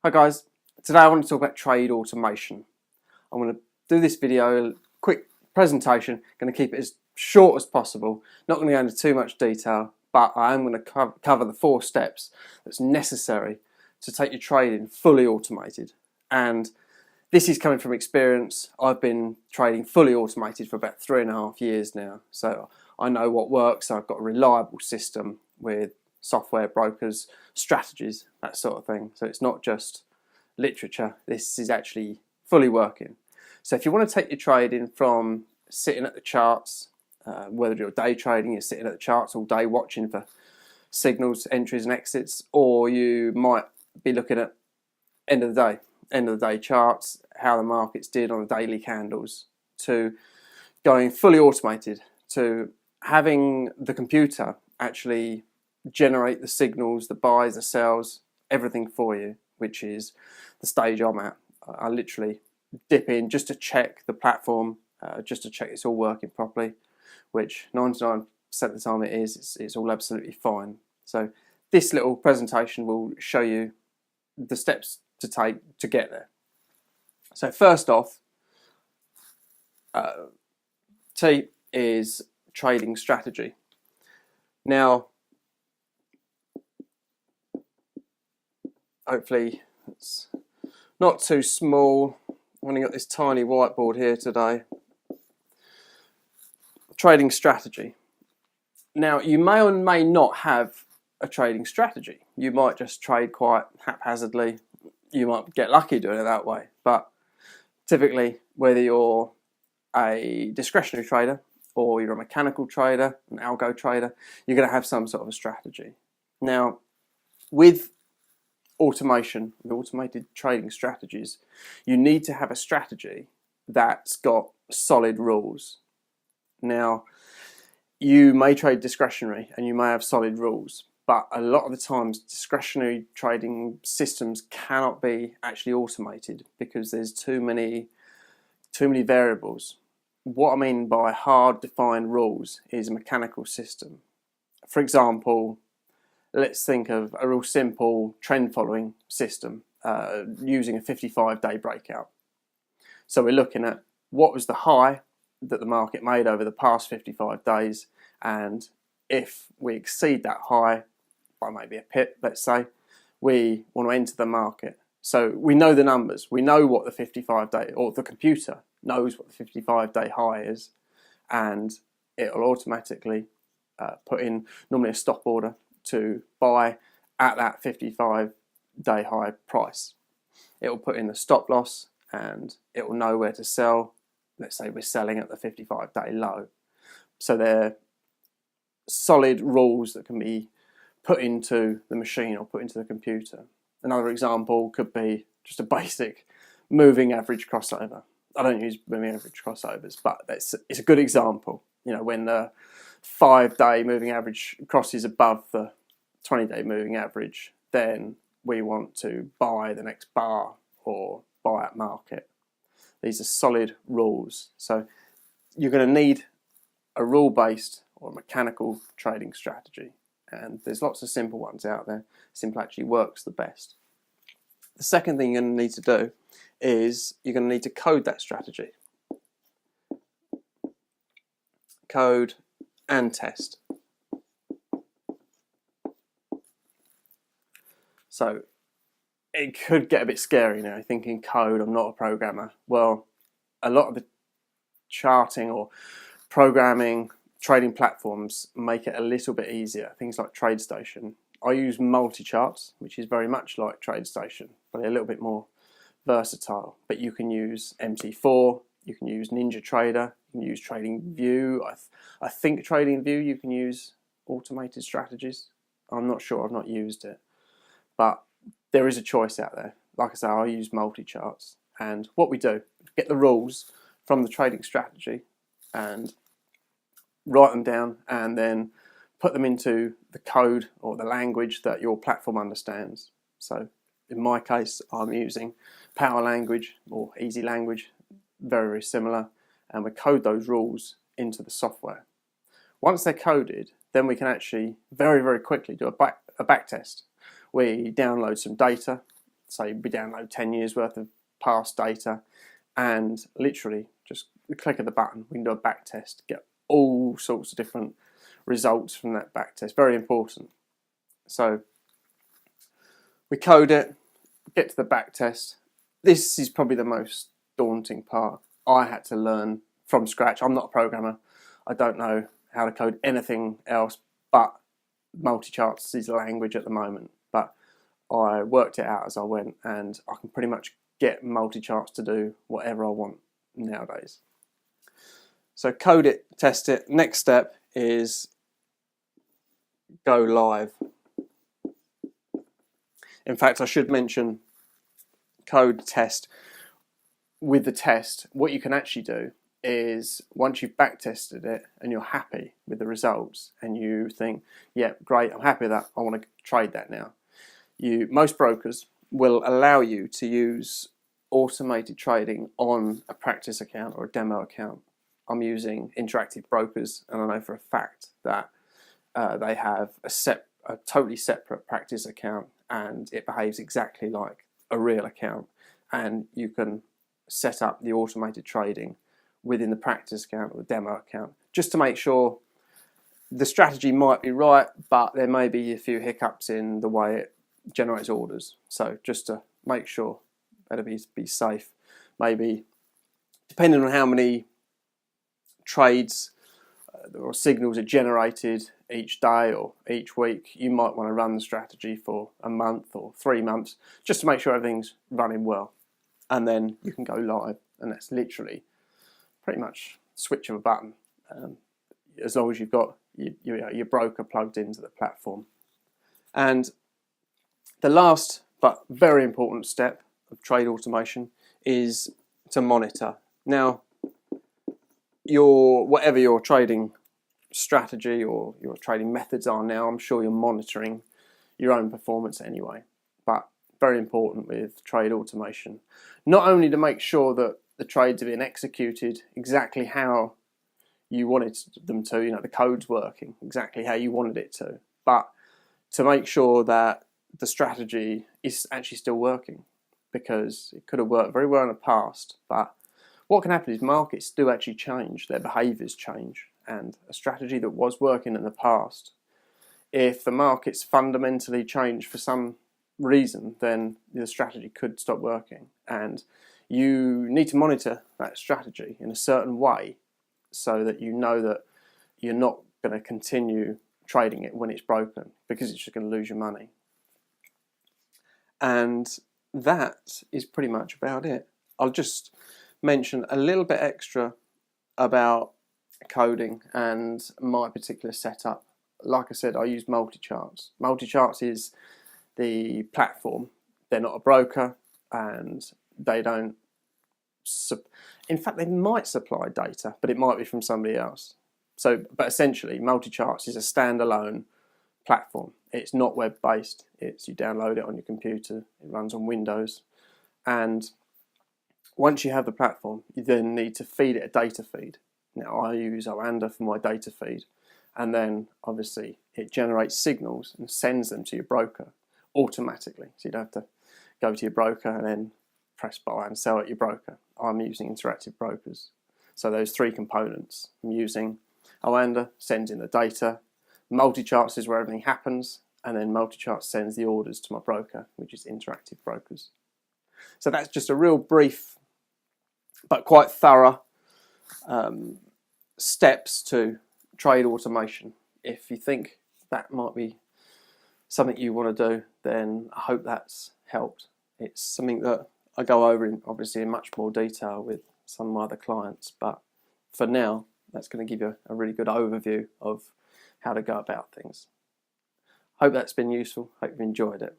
Hi guys, today I want to talk about trade automation. I'm going to do this video, a quick presentation, going to keep it as short as possible, not going to go into too much detail, but I am going to cover the 4 steps that's necessary to take your trading fully automated. And this is coming from experience. I've been trading fully automated for about 3.5 years now, so I know what works. I've got a reliable system with software, brokers, strategies, that sort of thing. So it's not just literature, this is actually fully working. So if you want to take your trading from sitting at the charts, whether you're day trading, you're sitting at the charts all day watching for signals, entries and exits, or you might be looking at end of the day charts, how the markets did on the daily candles, to going fully automated, to having the computer actually generate the signals, the buys, the sells, everything for you, which is the stage I'm at. I literally dip in just to check the platform, just to check it's all working properly, which 99% of the time it is. It's all absolutely fine. So this little presentation will show you the steps to take to get there. So first off, T is trading strategy. Now, hopefully it's not too small. I've only got this tiny whiteboard here today. Trading strategy. Now, you may or may not have a trading strategy. You might just trade quite haphazardly. You might get lucky doing it that way. But typically, whether you're a discretionary trader or you're a mechanical trader, an algo trader, you're going to have some sort of a strategy. Now, with automation, with automated trading strategies, you need to have a strategy that's got solid rules. Now, you may trade discretionary and you may have solid rules, but a lot of the times discretionary trading systems cannot be actually automated because there's too many variables. What I mean by hard defined rules is a mechanical system. For example, let's think of a real simple trend following system using a 55-day breakout. So we're looking at what was the high that the market made over the past 55 days, and if we exceed that high by maybe a pip, let's say, we want to enter the market. So we know the numbers, we know what the 55-day, or the computer knows what the 55-day high is, and it'll automatically put in normally a stop order to buy at that 55-day high price. It will put in the stop loss and it will know where to sell. Let's say we're selling at the 55-day low. So they're solid rules that can be put into the machine or put into the computer. Another example could be just a basic moving average crossover. I don't use moving average crossovers, but it's a good example. You know, when the 5-day moving average crosses above the 20-day moving average, then we want to buy the next bar or buy at market. These are solid rules. So you're going to need a rule-based or mechanical trading strategy. And there's lots of simple ones out there. Simple actually works the best. The second thing you're going to need to do is you're going to need to code that strategy. Code and test. So it could get a bit scary now, thinking code, I'm not a programmer. Well, a lot of the charting or programming trading platforms make it a little bit easier. Things like TradeStation. I use multi-charts, which is very much like TradeStation, but a little bit more versatile. But you can use MT4, you can use NinjaTrader, you can use TradingView. I think TradingView you can use automated strategies. I'm not sure, I've not used it. But there is a choice out there. Like I say, I use multi-charts. And what we do, get the rules from the trading strategy and write them down and then put them into the code or the language that your platform understands. So in my case, I'm using Power Language or Easy Language, very, very similar, and we code those rules into the software. Once they're coded, then we can actually very, very quickly do a back test. We download some data, say we download 10 years worth of past data, and literally just the click of the button, we can do a back test, get all sorts of different results from that back test. Very important. So we code it, get to the back test. This is probably the most daunting part. I had to learn from scratch. I'm not a programmer. I don't know how to code anything else but multi-charts is a language at the moment. But I worked it out as I went, and I can pretty much get multi-charts to do whatever I want nowadays. So code it, test it. Next step is go live. In fact, I should mention code test. With the test, what you can actually do is once you've back tested it and you're happy with the results and you think, yeah, great, I'm happy with that, I want to trade that now. Most brokers will allow you to use automated trading on a practice account or a demo account. I'm using Interactive Brokers, and I know for a fact that they have a totally separate practice account, and it behaves exactly like a real account, and you can set up the automated trading within the practice account or the demo account, just to make sure the strategy might be right, but there may be a few hiccups in the way it generates orders. So just to make sure, better be safe. Maybe depending on how many trades or signals are generated each day or each week, you might want to run the strategy for a month or 3 months just to make sure everything's running well, and then you can go live. And that's literally pretty much switch of a button, as long as you've got your broker plugged into the platform. And the last but very important step of trade automation is to monitor. Now, whatever your trading strategy or your trading methods are now, I'm sure you're monitoring your own performance anyway. But very important with trade automation, not only to make sure that the trades have been executed exactly how you wanted them to, the code's working exactly how you wanted it to, but to make sure that the strategy is actually still working, because it could have worked very well in the past, but what can happen is markets do actually change, their behaviours change, and a strategy that was working in the past, if the markets fundamentally change for some reason, then the strategy could stop working, and you need to monitor that strategy in a certain way so that you know that you're not going to continue trading it when it's broken, because it's just going to lose your money. And that is pretty much about it. I'll just mention a little bit extra about coding and my particular setup. Like I said, I use multi-charts. Multi-charts is the platform. They're not a broker, and they don't in fact, they might supply data, but it might be from somebody else. But essentially, multi-charts is a standalone platform. It's not web-based. You download it on your computer. It runs on Windows, and once you have the platform, you then need to feed it a data feed. Now, I use Oanda for my data feed, and then obviously it generates signals and sends them to your broker automatically. So you don't have to go to your broker and then press buy and sell at your broker. I'm using Interactive Brokers. So those three components. I'm using Oanda, sends in the data, multi-charts is where everything happens, and then multi-charts sends the orders to my broker, which is Interactive Brokers. So that's just a real brief but quite thorough steps to trade automation. If you think that might be something you want to do, then I hope that's helped. It's something that I go over obviously in much more detail with some of my other clients, but for now that's going to give you a really good overview of how to go about things. Hope that's been useful. Hope you've enjoyed it.